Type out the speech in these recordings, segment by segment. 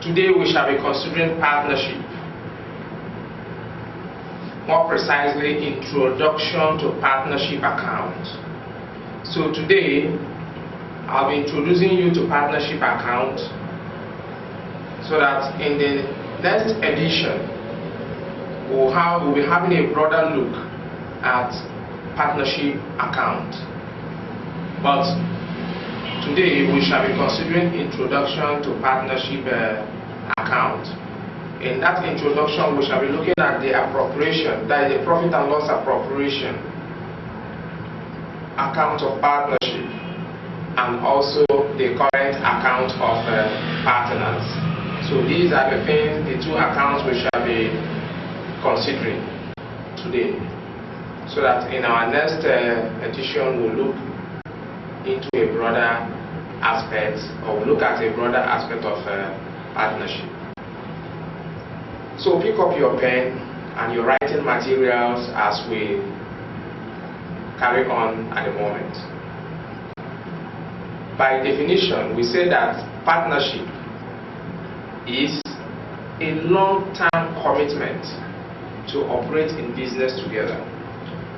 Today we shall be considering partnership. More precisely, introduction to partnership account. So today, I'll be introducing you to partnership account so that in the next edition, we'll be having a broader look at partnership account. But today, we shall be considering introduction to partnership account. In that introduction, we shall be looking at the appropriation, that is the profit and loss appropriation account of partnership, and also the current account of partners. So these are the things, the two accounts we shall be considering today. So that in our next edition, we'll look into a broader aspect, or we'll look at a broader aspect of partnership. So pick up your pen and your writing materials as we carry on at the moment. By definition, we say that partnership is a long-term commitment to operate in business together.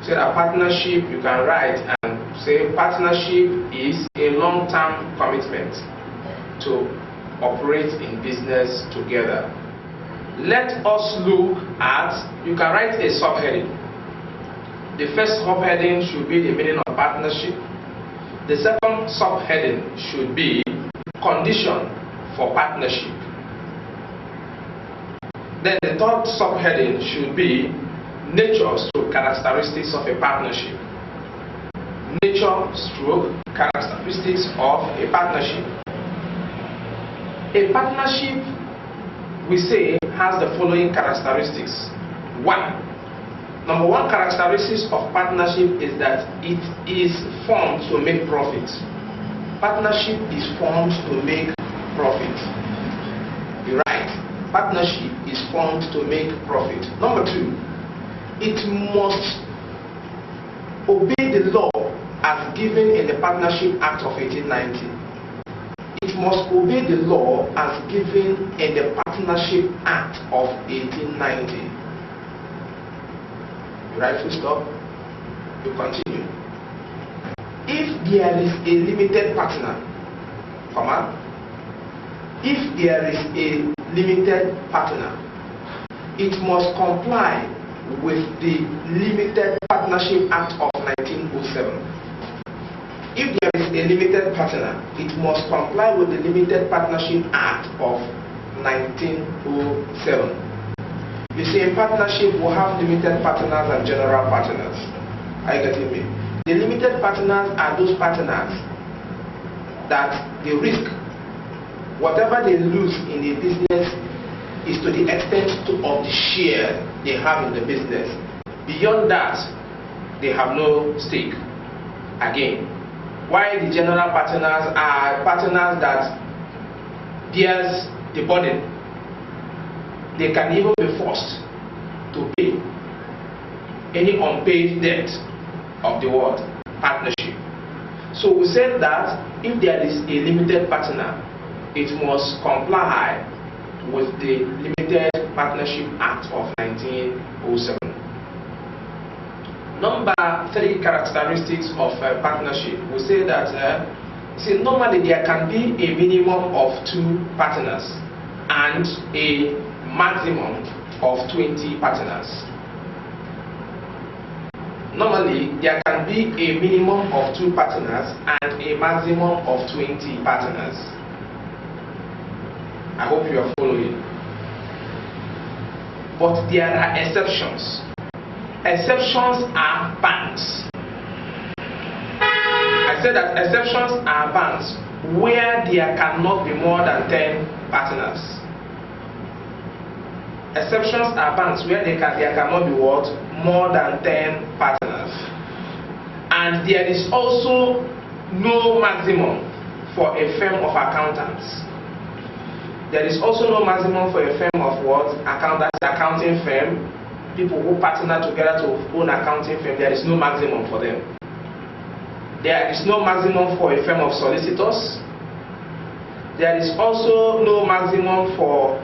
So that partnership, you can write and say partnership is a long-term commitment to operate in business together. Let us look at, you can write a subheading. The first subheading should be the meaning of partnership. The second subheading should be condition for partnership. Then the third subheading should be nature stroke characteristics of a partnership. Nature stroke characteristics of a partnership. A partnership, we say, has the following characteristics. Number one characteristic of partnership is that it is formed to make profit. Partnership is formed to make profit. You're right. Partnership is formed to make profit. Number two, it must obey the law as given in the Partnership Act of 1890. It must obey the law as given in the Partnership Act of 1890. You write full stop, you continue. If there is a limited partner, if there is a limited partner, it must comply with the Limited Partnership Act of 1907. If there is a limited partner, it must comply with the Limited Partnership Act of 1907. You see, in partnership, we have limited partners and general partners. Are you getting me? The limited partners are those partners that the risk, whatever they lose in the business, is to the extent of the share they have in the business. Beyond that, they have no stake. Again, while the general partners are partners that bears the burden, they can even be forced to pay any unpaid debt of the word partnership. So we said that if there is a limited partner, it must comply with the Limited Partnership Act of 1907. Number three characteristics of partnership, we say that normally there can be a minimum of 2 partners and a maximum of 20 partners. Normally there can be a minimum of 2 partners and a maximum of 20 partners. I hope you are following. But there are exceptions. Exceptions are banks. I said that exceptions are banks where there cannot be more than 10 partners. Exceptions are banks where there cannot be what? More than 10 partners. And there is also no maximum for a firm of accountants. There is also no maximum for a firm of what? Accounting firm. People who partner together to own accounting firm, there is no maximum for them. There is no maximum for a firm of solicitors. There is also no maximum for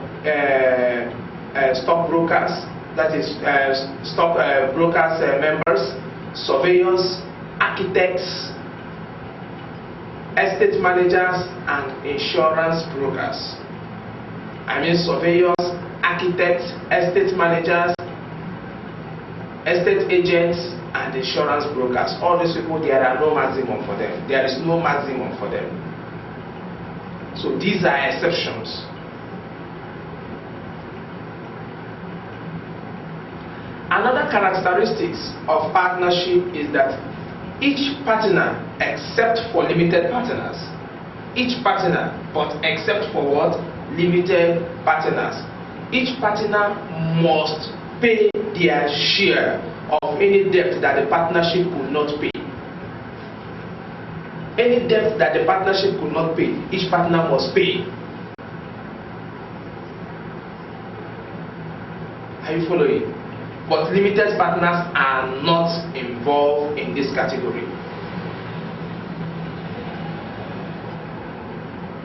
stockbrokers, that is stockbrokers members, surveyors, architects, estate managers, and insurance brokers. I mean surveyors, architects, estate managers, estate agents, and insurance brokers. All these people, there are no maximum for them. There is no maximum for them. So these are exceptions. Another characteristics of partnership is that each partner, except for limited partners, each partner, but except for what? Limited partners. Each partner must pay their share of any debt that the partnership could not pay. Any debt that the partnership could not pay, each partner must pay. Are you following? But limited partners are not involved in this category.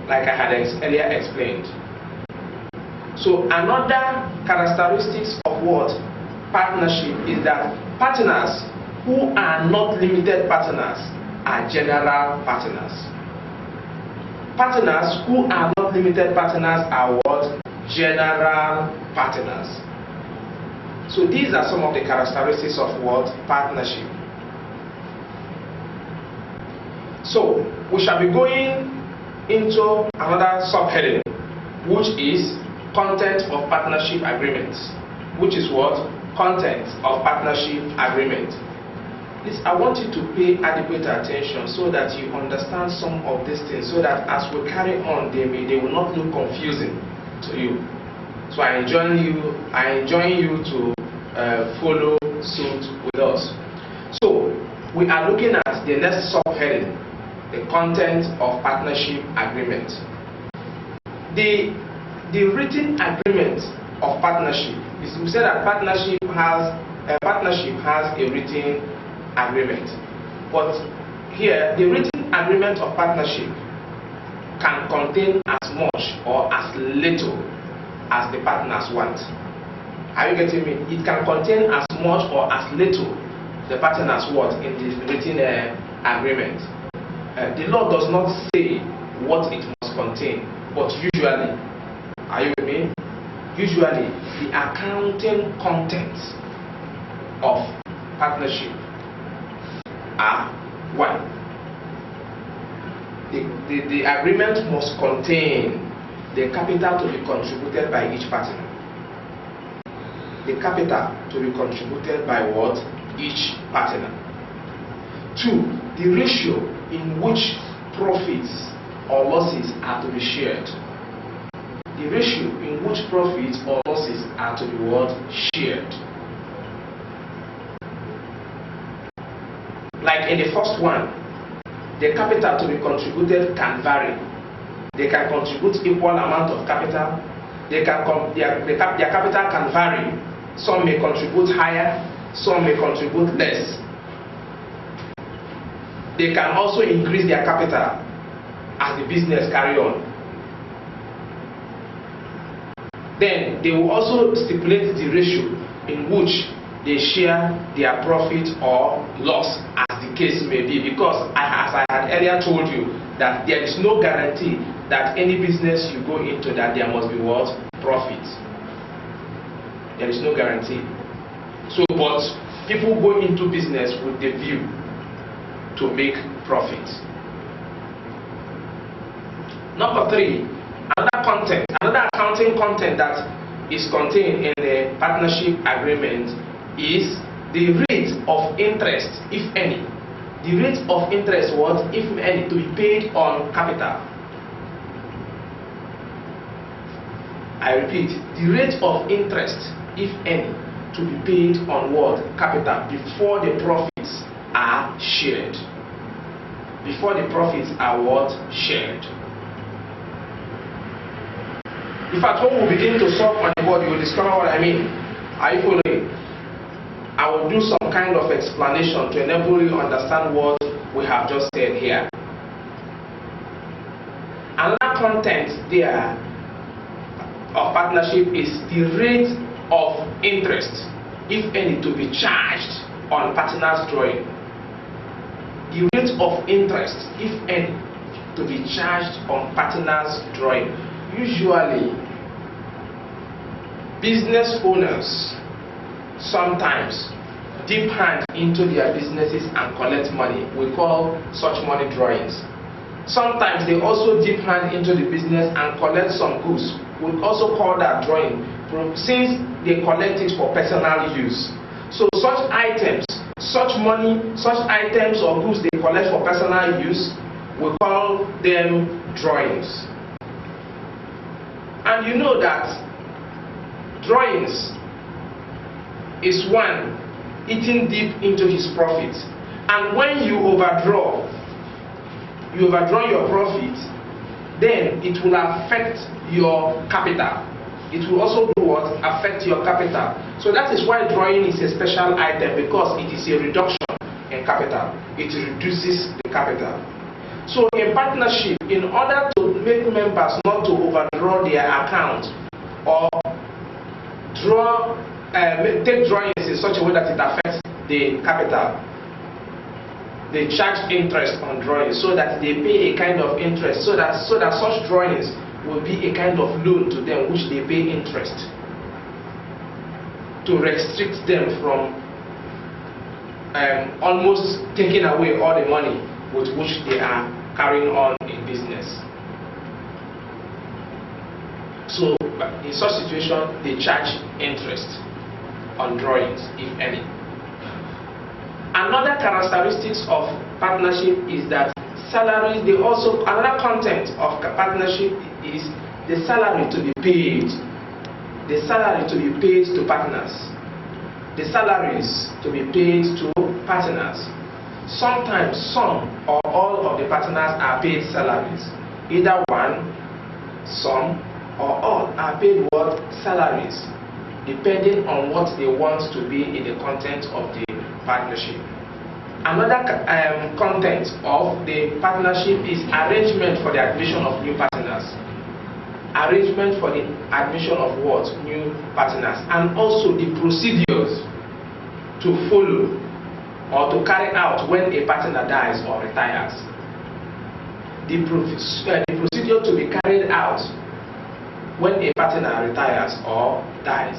Like I had earlier explained. So another characteristics of what? Partnership is that partners who are not limited partners are general partners. Partners who are not limited partners are what? General partners. So these are some of the characteristics of what? Partnership. So we shall be going into another subheading, which is content of partnership agreements. Which is what? Content of partnership agreement. Please, I want you to pay adequate attention so that you understand some of these things, so that as we carry on, they will not look confusing to you. So I enjoin you to follow suit with us. So we are looking at the next subheading, the content of partnership agreement. The written agreement of partnership is, we said that partnership has a written agreement, but here the written agreement of partnership can contain as much or as little as the partners want. Are you getting me? It can contain as much or as little the partners want in the written agreement. The law does not say what it must contain, but usually, are you with me? Usually, the accounting contents of partnership are one. The agreement must contain the capital to be contributed by each partner. The capital to be contributed by what? Each partner. 2. The ratio in which profits or losses are to be shared. The ratio in which profits or losses are to be what? Shared. Like in the first one, the capital to be contributed can vary. They can contribute equal amount of capital. Their capital can vary. Some may contribute higher, some may contribute less. They can also increase their capital as the business carry on. Then they will also stipulate the ratio in which they share their profit or loss, as the case may be, because as I had earlier told you, that there is no guarantee that any business you go into that there must be what? Profit. There is no guarantee. So, but people go into business with the view to make profit. Number 3, another accounting content that is contained in the partnership agreement is the rate of interest, if any. The rate of interest, what, if any, to be paid on capital. I repeat, the rate of interest, if any, to be paid on what? Capital, before the profits are shared. Before the profits are what? Shared. In fact, when we begin to solve on the board, you will discover what I mean. Are you following? I will do some kind of explanation to enable you to understand what we have just said here. Another content there of partnership is the rate of interest, if any, to be charged on partners' drawing. The rate of interest, if any, to be charged on partners' drawing. Usually, business owners sometimes dip hand into their businesses and collect money. We call such money drawings. Sometimes they also dip hand into the business and collect some goods. We also call that drawing, since they collect it for personal use. So such items, such money, such items or goods they collect for personal use, we call them drawings. And you know that drawings is one eating deep into his profit. And when you overdraw your profit, then it will affect your capital. It will also do what? Affect your capital. So that is why drawing is a special item, because it is a reduction in capital. It reduces the capital. So in partnership, in order to make members not to overdraw their account or take drawings in such a way that it affects the capital, they charge interest on drawings, so that they pay a kind of interest, so that such drawings will be a kind of loan to them which they pay interest, to restrict them from almost taking away all the money with which they are carrying on in business. So in such situation, they charge interest on drawings, if any. Another characteristics of partnership is that salaries, another content of partnership is the salary to be paid. The salary to be paid to partners. The salaries to be paid to partners. Sometimes some or all of the partners are paid salaries. Either one, some, or all are paid what? Salaries, depending on what they want to be in the content of the partnership. Another content of the partnership is arrangement for the admission of new partners. Arrangement for the admission of what? New partners. And also the procedures to follow or to carry out when a partner dies or retires. The procedure to be carried out when a partner retires or dies.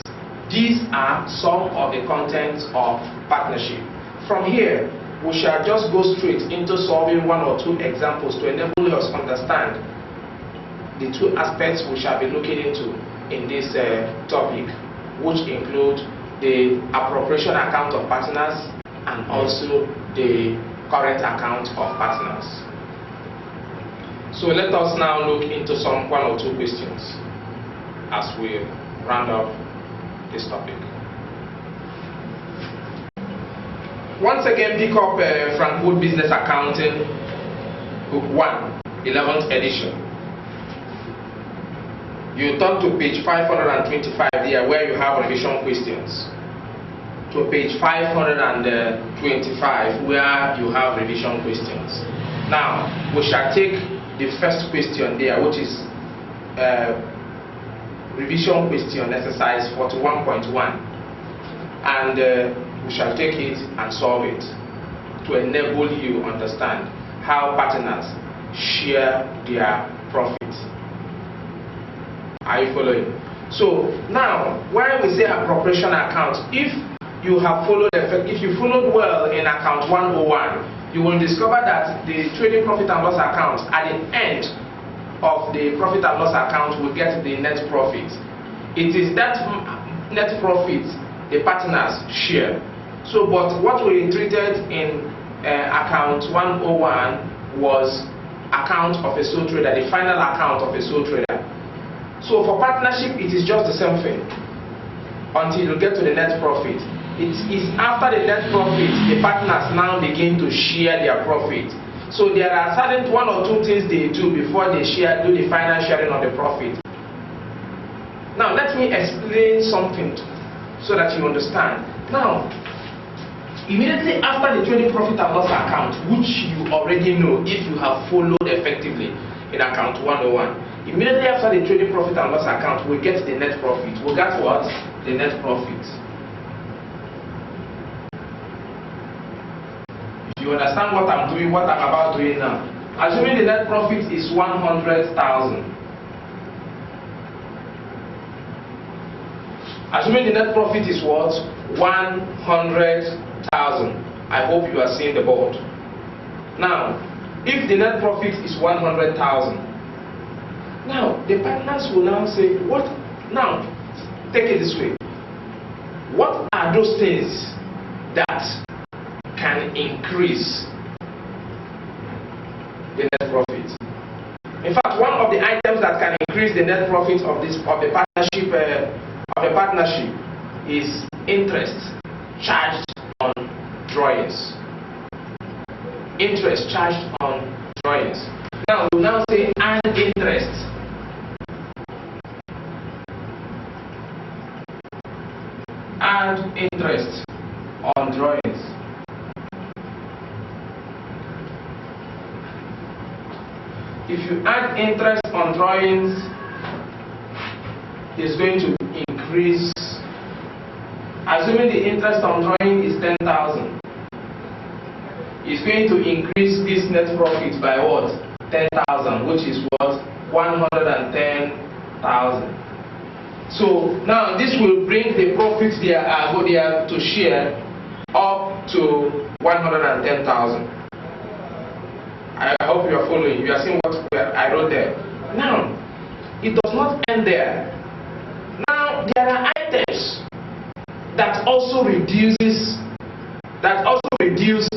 These are some of the contents of partnership. From here, we shall just go straight into solving one or two examples to enable us understand the two aspects we shall be looking into in this topic, which include the appropriation account of partners and also the current account of partners. So let us now look into one or two questions as we round up this topic. Once again, pick up Frank Wood Business Accounting, Book 1, 11th edition. You turn to page 525 there, where you have revision questions. To page 525, where you have revision questions. Now, we shall take the first question there, which is revision question exercise 41.1, and we shall take it and solve it to enable you understand how partners share their profit. Are you following? So now, when we say appropriation account, if you followed well in account 101, you will discover that the trading profit and loss account, at the end of the profit and loss account, will get the net profit. It is that net profit the partners share. So, but what we treated in account 101 was account of a sole trader, the final account of a sole trader. So for partnership, it is just the same thing until you get to the net profit. It is after the net profit the partners now begin to share their profit. So there are certain one or two things they do before they do the final sharing of the profit. Now let me explain something so that you understand. Now, immediately after the trading profit and loss account, which you already know if you have followed effectively in account 101, Immediately after the trading profit and loss account, we get the net profit. We got what? The net profit. If you understand what I'm doing, what I'm about doing now, assuming the net profit is 100,000. Assuming the net profit is what? 100,000. I hope you are seeing the board. Now, if the net profit is 100,000, now the partners will now say, what? Now, take it this way. What are those things that can increase the net profit? In fact, one of the items that can increase the net profit of the partnership is interest charged on drawings. Interest charged on drawings. Now we now say and interest. And interest on drawings. If you add interest on drawings, it's going to increase. Assuming the interest on drawing is 10,000, it's going to increase this net profit by what? 10,000, which is what? 110,000. So now this will bring the profits they are to share up to 110,000. I hope you are following. You are seeing what I wrote there. Now, it does not end there. Now, there are items that also reduce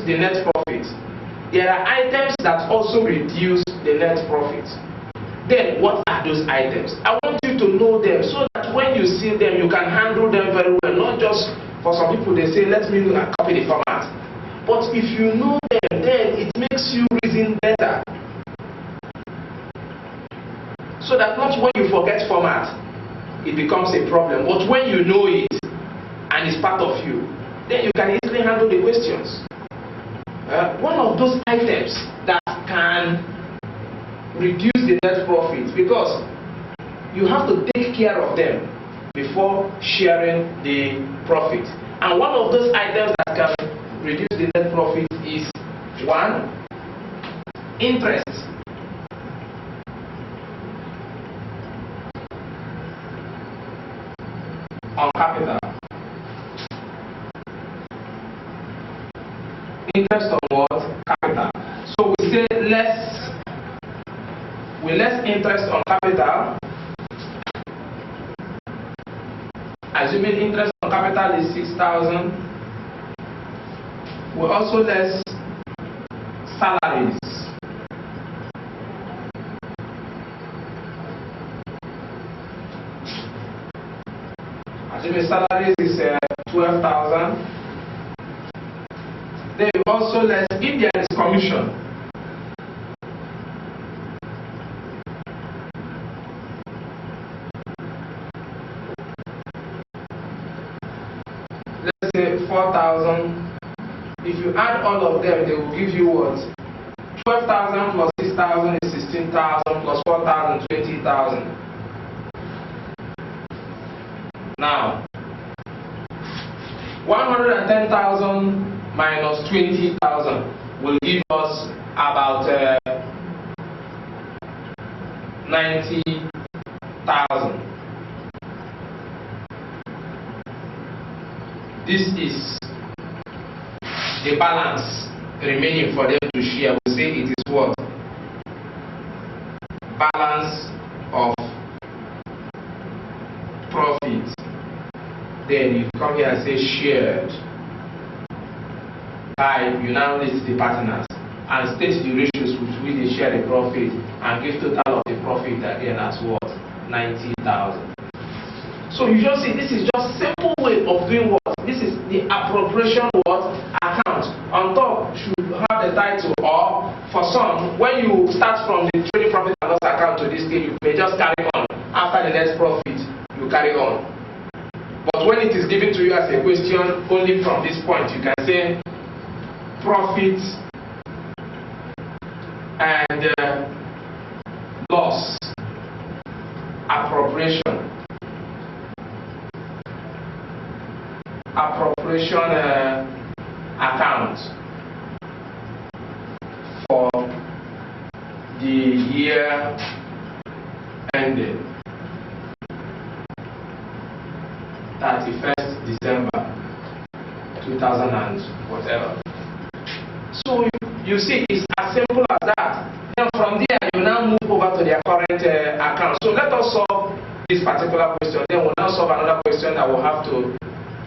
the net profit. There are items that also reduce the net profit. Then, what are those items? I want you to know them so that when you see them, you can handle them very well. Not just for some people, they say, let me copy the format. But if you know them, then it makes you reason better. So that not when you forget format, it becomes a problem. But when you know it and it's part of you, then you can easily handle the questions. One of those items that can reduce the net profit, because you have to take care of them before sharing the profit. And one of those items that can reduce the net profit is 1. Interest. On capital. Interest on what? Capital. So we say less interest on capital. Assuming interest on capital is 6,000. We also less salaries. Assuming salaries is 12,000. Then we also less if there is commission. Let's say 4,000. If you add all of them, they will give you what? 12,000 plus 6,000 is 16,000 plus 4,000, 20,000. Now, 110,000 minus 20,000 will give us about 90,000. This is the balance remaining for them to share. We say it is what? Balance of profit. Then you come here and say shared by, you now list the partners and state the ratios with which they share the profit and give total of the profit again as what? 90,000. So you just see this is just simple way of doing what? This is the appropriation what? Account. On top should have the title, or for some, when you start from the trading profit and loss account to this day, you may just carry on. After the net profit, you carry on. But when it is given to you as a question, only from this point, you can say profit and loss appropriation account for the year ending 31st December 2000 and whatever. So you see, it's as simple as that. Then from there, you now move over to their current account. So let us solve this particular question. Then we'll now solve another question that we'll have to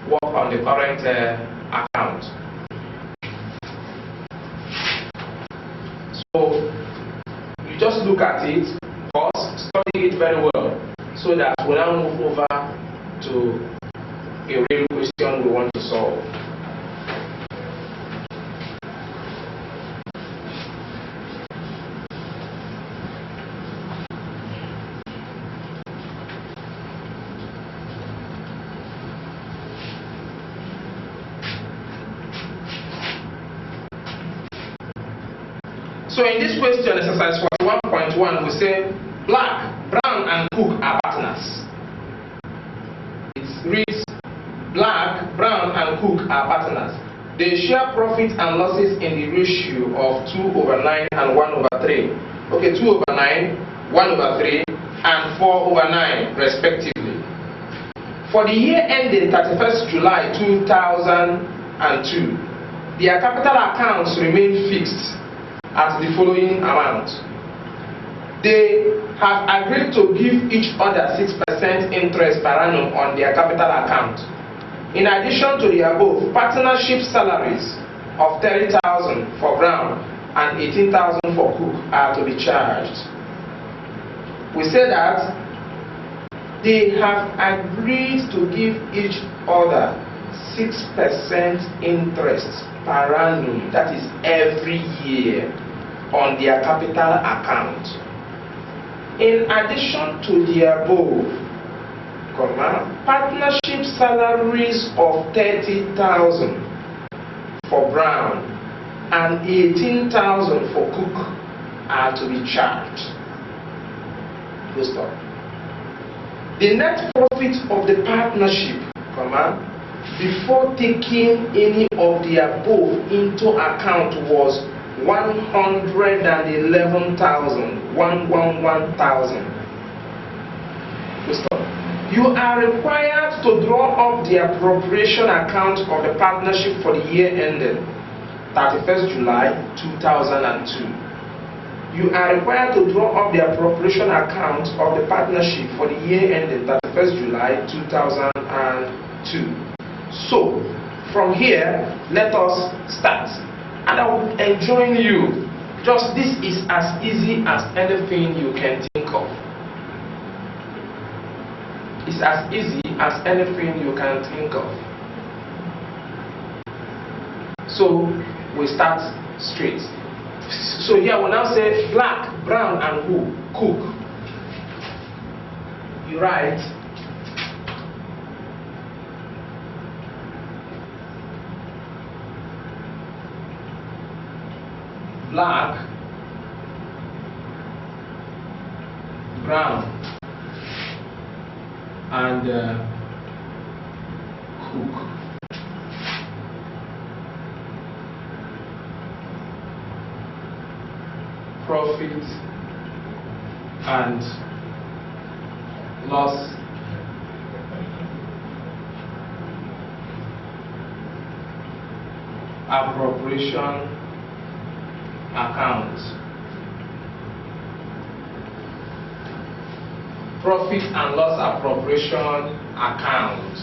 work on the current account. So you just look at it first, study it very well, so that we'll now move over to a real question we want to solve. So in this question, exercise 41.1, we say Black, Brown, and Cook are partners. It reads, Black, Brown, and Cook are partners. They share profits and losses in the ratio of 2/9 and 1/3. Okay, 2/9, 1/3, and 4/9, respectively. For the year ending 31st July 2002, their capital accounts remain fixed at the following amount. They have agreed to give each other 6% interest per annum on their capital account. In addition to the above, partnership salaries of 30,000 for Brown and 18,000 for Cook are to be charged. We say that they have agreed to give each other 6% interest per annum, that is every year, on their capital account. In addition to the above, partnership salaries of 30,000 for Brown and 18,000 for Cook are to be charged. The net profit of the partnership, before taking any of the above into account was 111,000. You are required to draw up the appropriation account of the partnership for the year ended 31st July 2002. You are required to draw up the appropriation account of the partnership for the year ended 31st July 2002. So, from here, let us start. And I would enjoin you, just this is as easy as anything you can think of. It's as easy as anything you can think of. So, we start straight. So here we'll now say Black, Brown, and who? Cook. You write Black, Brown, and Cook. Profit and loss appropriation account. Profit and loss appropriation account.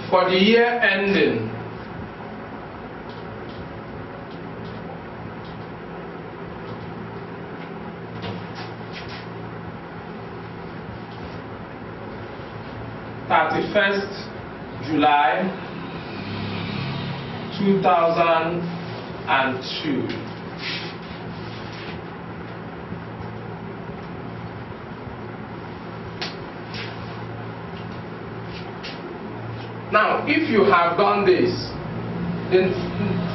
For the year ending 31st July 2002. Now, if you have done this, the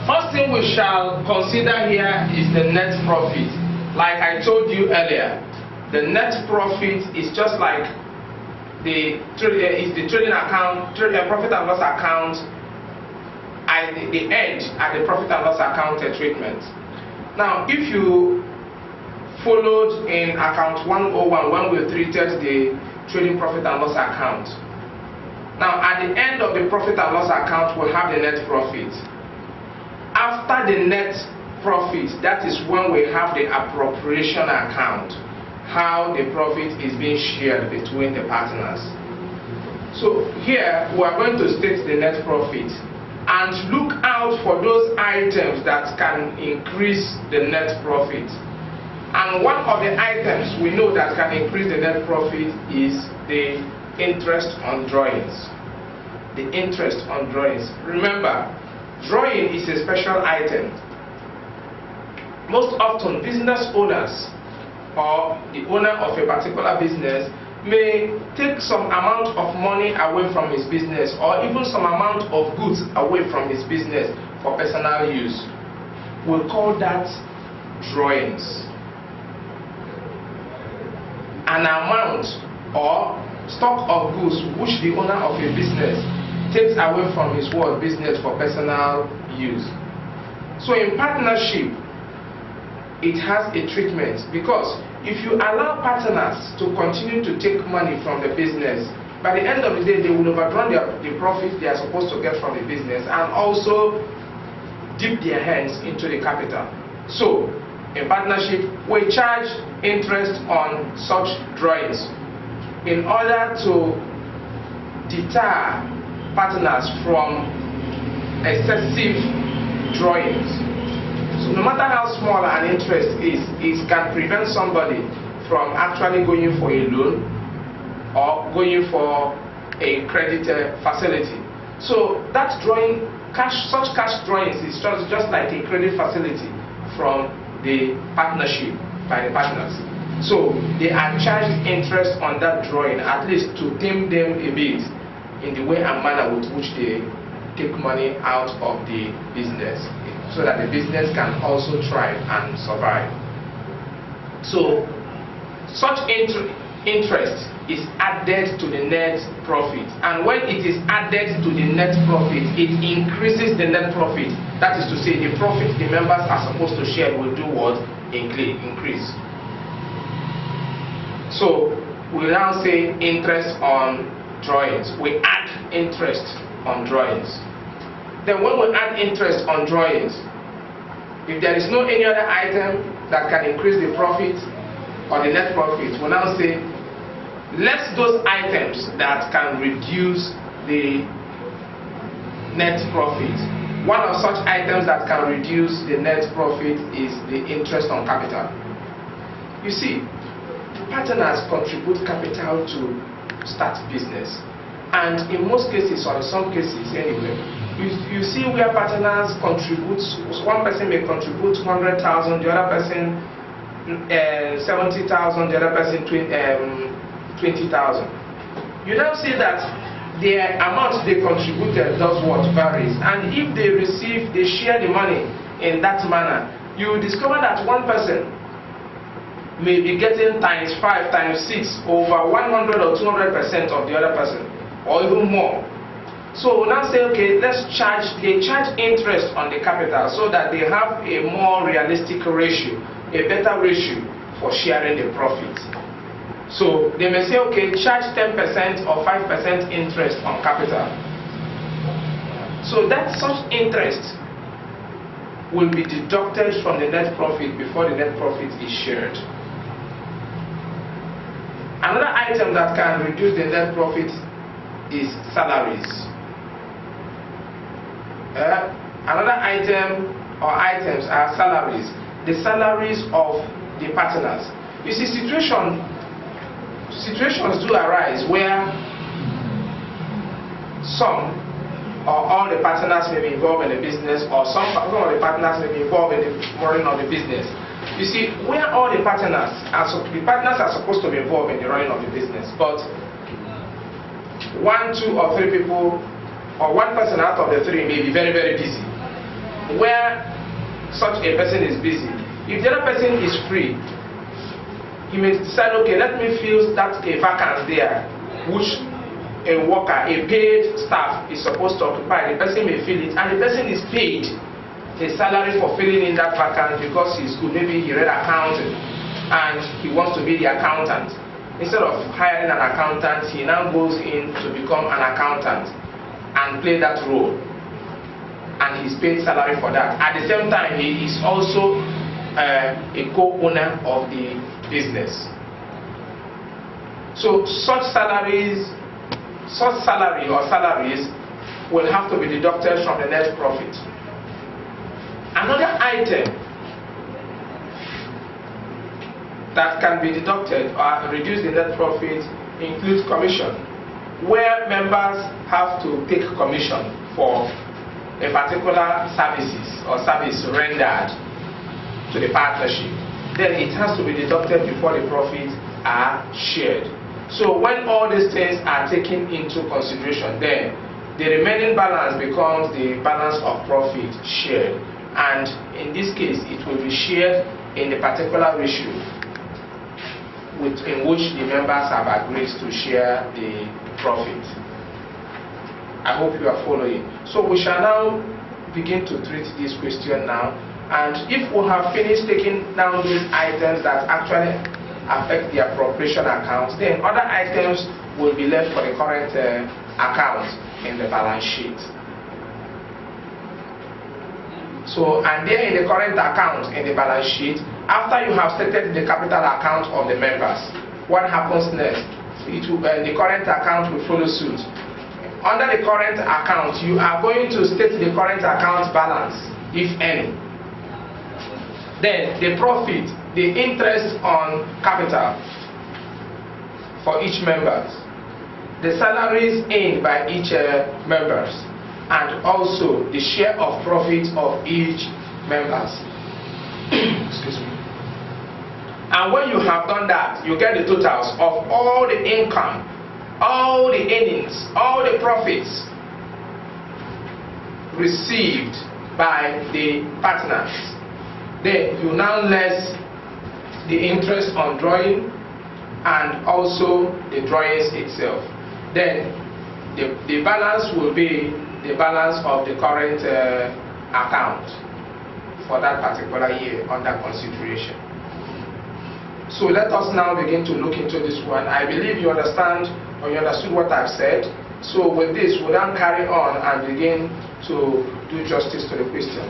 first thing we shall consider here is the net profit. like I told you earlier, the net profit is just like the trading account, profit and loss account at the end at the profit and loss account treatment. Now, if you followed in account 101 when we treated the trading profit and loss account, now at the end of the profit and loss account we'll have the net profit. After the net profit, that is when we have the appropriation account, how the profit is being shared between the partners. So here we are going to state the net profit and look out for those items that can increase the net profit. And one of the items we know that can increase the net profit is the interest on drawings. The interest on drawings. Remember, drawing is a special item. Most often business owners or the owner of a particular business may take some amount of money away from his business or even some amount of goods away from his business for personal use. We'll call that drawings. An amount or stock of goods which the owner of a business takes away from his business for personal use. So in partnership, it has a treatment, because if you allow partners to continue to take money from the business, by the end of the day they will overdraw the profit they are supposed to get from the business and also dip their hands into the capital. So in partnership we charge interest on such drawings in order to deter partners from excessive drawings. So no matter how small an interest is, it can prevent somebody from actually going for a loan or going for a credit facility. So that drawing, such cash drawings is just like a credit facility from the partnership by the partners. So they are charged interest on that drawing, at least to tame them a bit in the way and manner with which they take money out of the business, so that the business can also thrive and survive. So such interest is added to the net profit, and when it is added to the net profit, it increases the net profit. That is to say, the profit the members are supposed to share will do what? Increase. So we now say interest on drawings. We add interest on drawings. Then when we add interest on drawings, if there is no any other item that can increase the profit or the net profit, we now say less those items that can reduce the net profit. One of such items that can reduce the net profit is the interest on capital. You see, partners contribute capital to start business, and in most cases, or in some cases anyway, you see where partners contribute. One person may contribute 100,000, the other person 70,000, the other person 20,000. You now see that the amount they contributed does what? Varies, and if they share the money in that manner, you will discover that one person may be getting times 5, times 6, over 100 or 200% of the other person, or even more. So we now say, okay, they charge interest on the capital so that they have a more realistic ratio, a better ratio for sharing the profit. So they may say, okay, charge 10% or 5% interest on capital. So that such interest will be deducted from the net profit before the net profit is shared. Another item that can reduce the net profit is salaries. Another item or items are salaries. The salaries of the partners. You see, situations do arise where some or all the partners may be involved in the business, or some of the partners may be involved in the running of the business. You see, where all the partners are supposed to be involved in the running of the business, but 1, 2, or 3 people, or one person out of the 3 may be very, very busy. Where such a person is busy, If the other person is free, he may decide, okay, let me fill that a vacance there, which a worker, a paid staff is supposed to occupy. The person may fill it, and the person is paid a salary for filling in that vacance because he's good. Maybe he read accounting and he wants to be the accountant. Instead of hiring an accountant, he now goes in to become an accountant and play that role, and he's paid salary for that. At the same time, he is also a co-owner of the business. So such salary or salaries will have to be deducted from the net profit. Another item that can be deducted or reduce the net profit includes commission, where members have to take commission for a particular services or service rendered to the partnership. Then it has to be deducted before the profits are shared. So when all these things are taken into consideration, then the remaining balance becomes the balance of profit shared. And in this case, it will be shared in the particular ratio in which the members have agreed to share the profit. I hope you are following. So we shall now begin to treat this question now. And if we have finished taking down these items that actually affect the appropriation account, then other items will be left for the current account in the balance sheet. So, and then in the current account in the balance sheet, after you have stated the capital account of the members, what happens next? The current account will follow suit. Under the current account, you are going to state the current account balance, if any. Then the profit, the interest on capital for each member, the salaries earned by each members, and also the share of profit of each members. Excuse me. And when you have done that, you get the totals of all the income, all the earnings, all the profits received by the partners. Then you now less the interest on drawing and also the drawings itself. Then the balance will be the balance of the current account for that particular year under consideration. So let us now begin to look into this one. I believe you understand or you understood what I've said. So with this, we'll now carry on and begin to do justice to the question.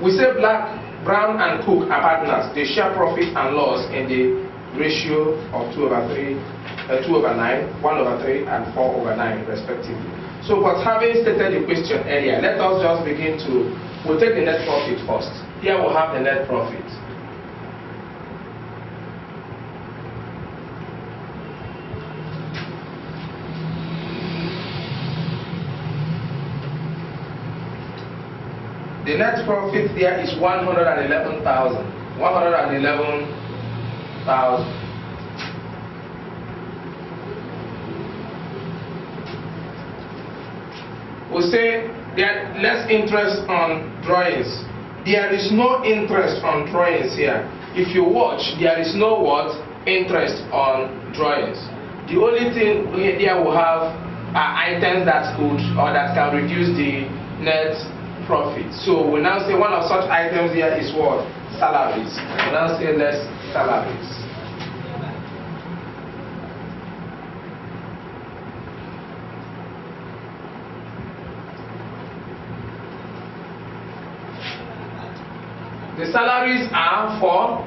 We say Black, Brown, and Cook are partners. They share profit and loss in the ratio of 2/3, 2/9, 1/3, and 4/9 respectively. So, but having stated the question earlier, let us just begin to, we'll take the net profit first. Here we'll have the net profit. The net profit there is 111,000. 111,000. We say there less interest on drawings. There is no interest on drawings here. If you watch, there is no what? Interest on drawings. The only thing here we have are items that could or that can reduce the net profit. So we now say one of such items here is what? Salaries. We now say less salaries. The salaries are for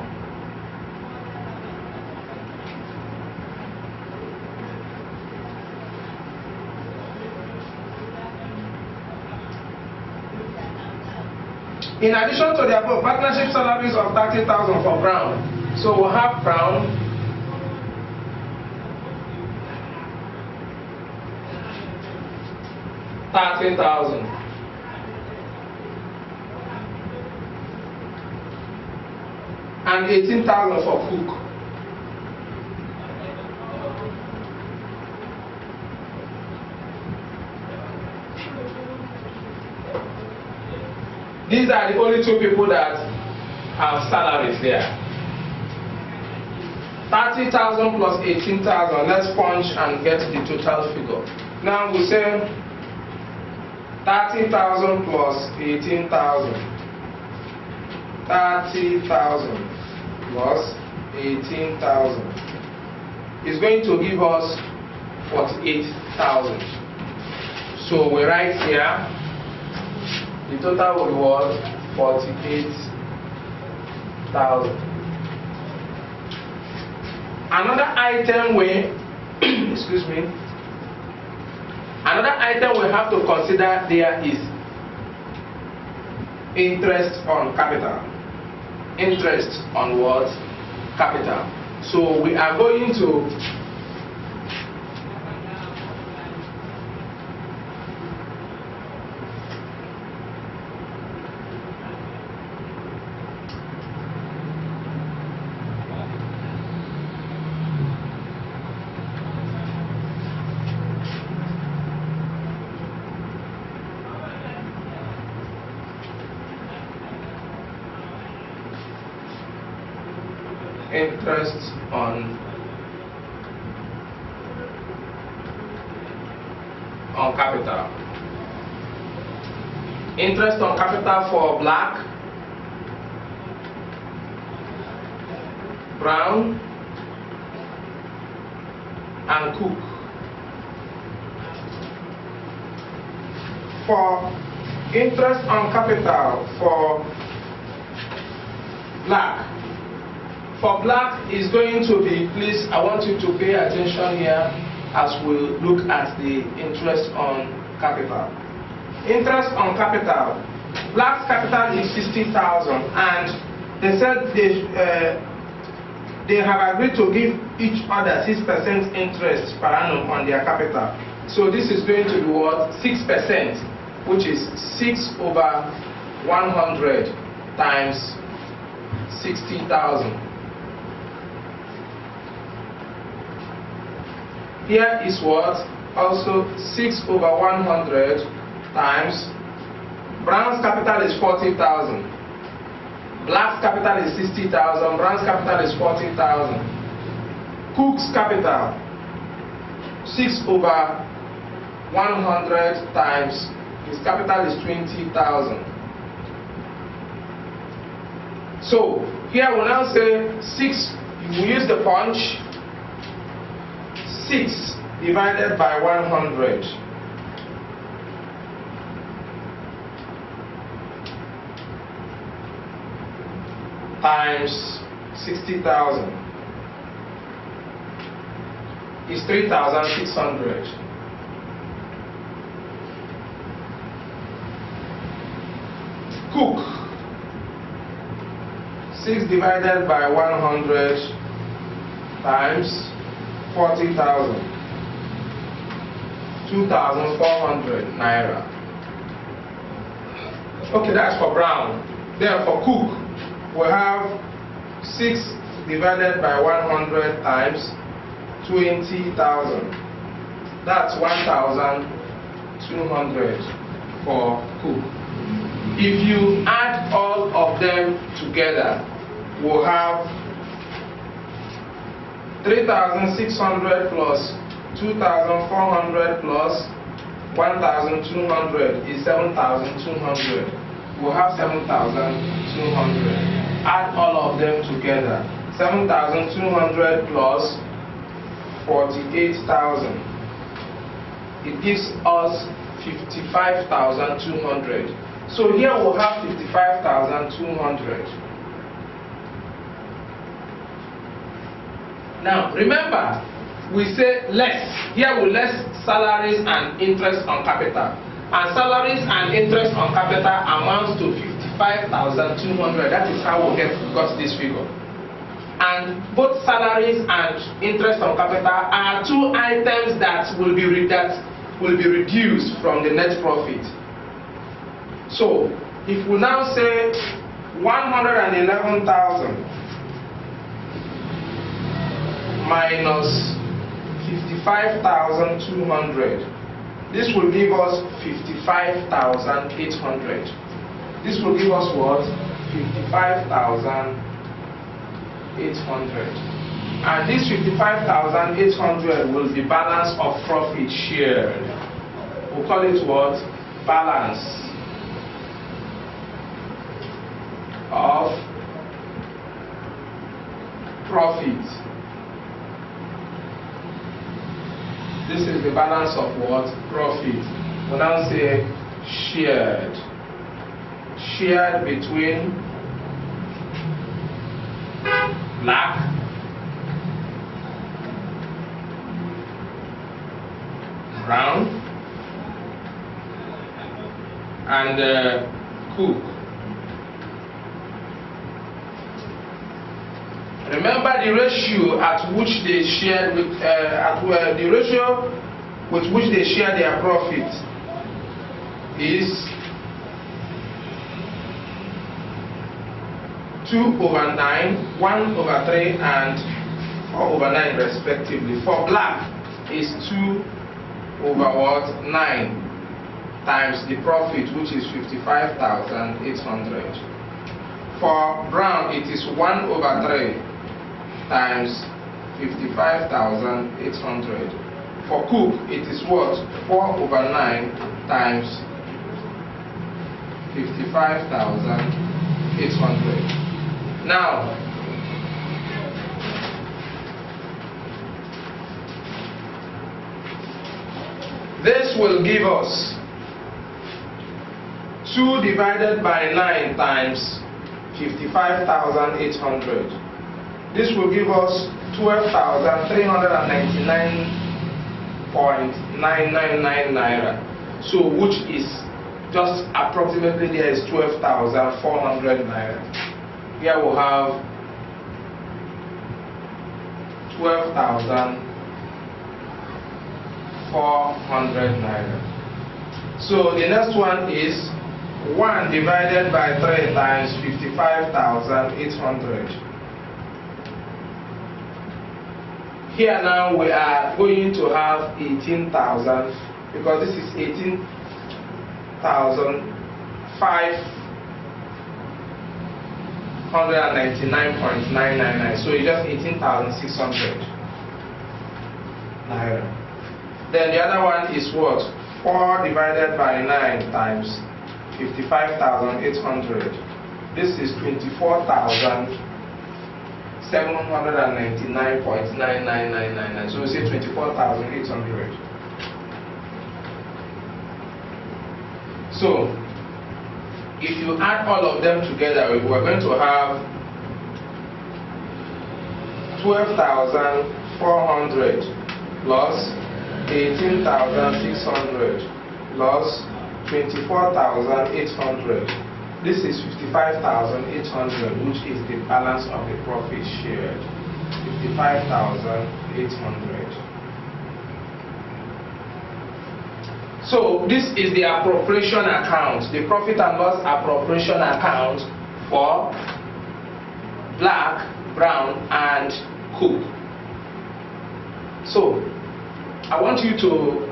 in addition to the above, partnership salaries of 30,000 for Brown. So we'll have Brown, $13,000. And 18,000 for Cook. These are the only two people that have salaries there. 30,000 plus 18,000. Let's punch and get the total figure. Now we say 30,000 plus 18,000. 30,000 plus 18,000 is going to give us 48,000. So we write here the total reward 48,000. Another item we excuse me. Another item we have to consider there is interest on capital. Interest on what? Capital. So we are going to interest on capital. Interest on capital for black, brown, and cook. For interest on capital for black. For black is going to be, please, I want you to pay attention here as we look at the interest on capital. Interest on capital. Black's capital is 60,000, and they said they have agreed to give each other 6% interest per annum on their capital. So this is going to be what? 6%, which is 6 over 100 times 60,000. Here is what? Also 6 over 100 times, brown's capital is 40,000. Black's capital is 60,000. Brown's capital is 40,000. Cook's capital, 6 over 100 times, his capital is 20,000. So here we now say 6, we use the punch. 6 divided by 100 times 60,000 is 3,600. Cook, 6 divided by 100 times 40,000, 2,400 naira. Okay, that's for brown. Then for cook, we have 6 divided by 100 times 20,000. That's 1,200 for cook. If you add all of them together, we'll have 3,600 plus 2,400 plus 1,200 is 7,200. We'll have 7,200. Add all of them together. 7,200 plus 48,000. It gives us 55,200. So here we'll have 55,200. Now, remember, we say less. Here we less salaries and interest on capital. And salaries and interest on capital amounts to 55,200. That is how we got this figure. And both salaries and interest on capital are two items that will be reduced from the net profit. So, if we now say 111,000 minus 55,200. This will give us 55,800. This will give us what? 55,800. And this 55,800 will be balance of profit shared. We'll call it what? Balance of profit. This is the balance of what? Profit. We'll now say shared. Shared between black brown and cook. Remember the ratio at which they shared with the ratio with which they share their profit is 2/9, 1/3, and 4/9 respectively. For black is 2/9 times the profit, which is 55,800. For brown it is 1/3 times 55,800. For cook it is what? 4/9 times 55,800. Now, this will give us 2 divided by 9 times 55,800. This will give us 12,399.999 naira. So, which is just approximately there is 12,400 naira. Here we'll have 12,400 naira. So the next one is 1 divided by 3 times 55,800. Here now we are going to have 18,000 because this is 18,599.999. So it's just 18,600 naira. Then the other one is what? 4 divided by 9 times 55,800. This is 24,799.99999. So we say 24,800. So if you add all of them together, we're going to have 12,400 plus 18,600 plus 24,800. This is 55,800, which is the balance of the profit shared. 55,800. So this is the appropriation account, the profit and loss appropriation account for black, brown, and cook. So I want you to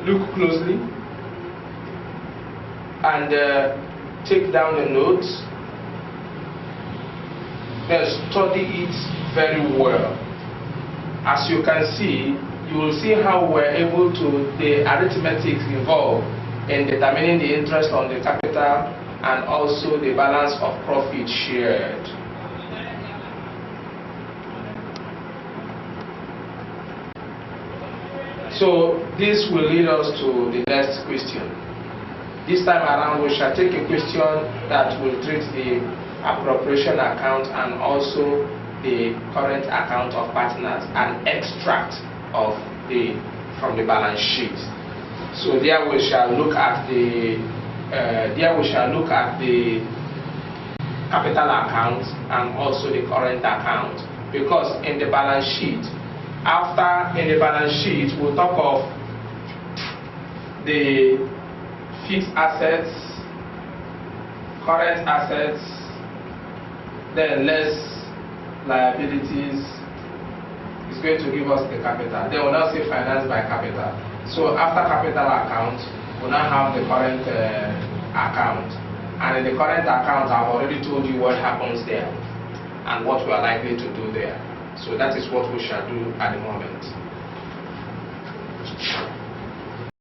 look closely and take down the notes. Then study it very well. As you can see, you will see how we're able to, the arithmetic involved in determining the interest on the capital and also the balance of profit shared. So this will lead us to the next question. This time around we shall take a question that will treat the appropriation account and also the current account of partners, an extract of from the balance sheet. So there we shall look at the capital account and also the current account, because in the balance sheet, we'll talk of the fixed assets, current assets, then less liabilities. Is going to give us the capital. Then we'll now say finance by capital. So after capital account, we'll now have the current account. And in the current account, I've already told you what happens there and what we are likely to do there. So that is what we shall do at the moment.